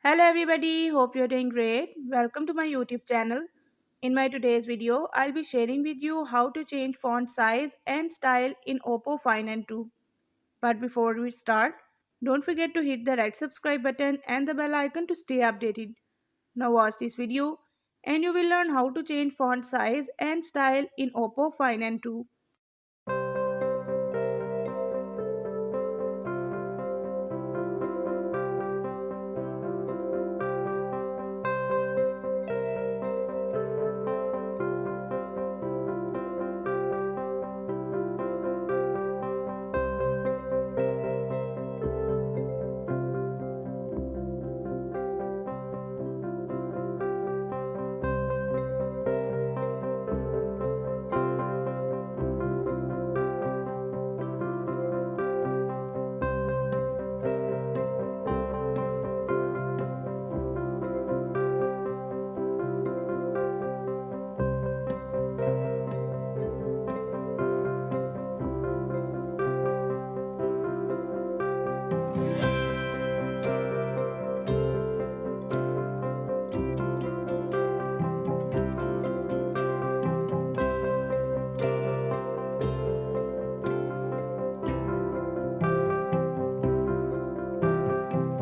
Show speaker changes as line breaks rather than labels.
Hello everybody, hope you're doing great. Welcome to my YouTube channel. In my today's video, I'll be sharing with you how to change font size and style in Oppo Find 2. But before we start, don't forget to hit the red subscribe button and the bell icon to stay updated. Now watch this video and you will learn how to change font size and style in Oppo Find 2.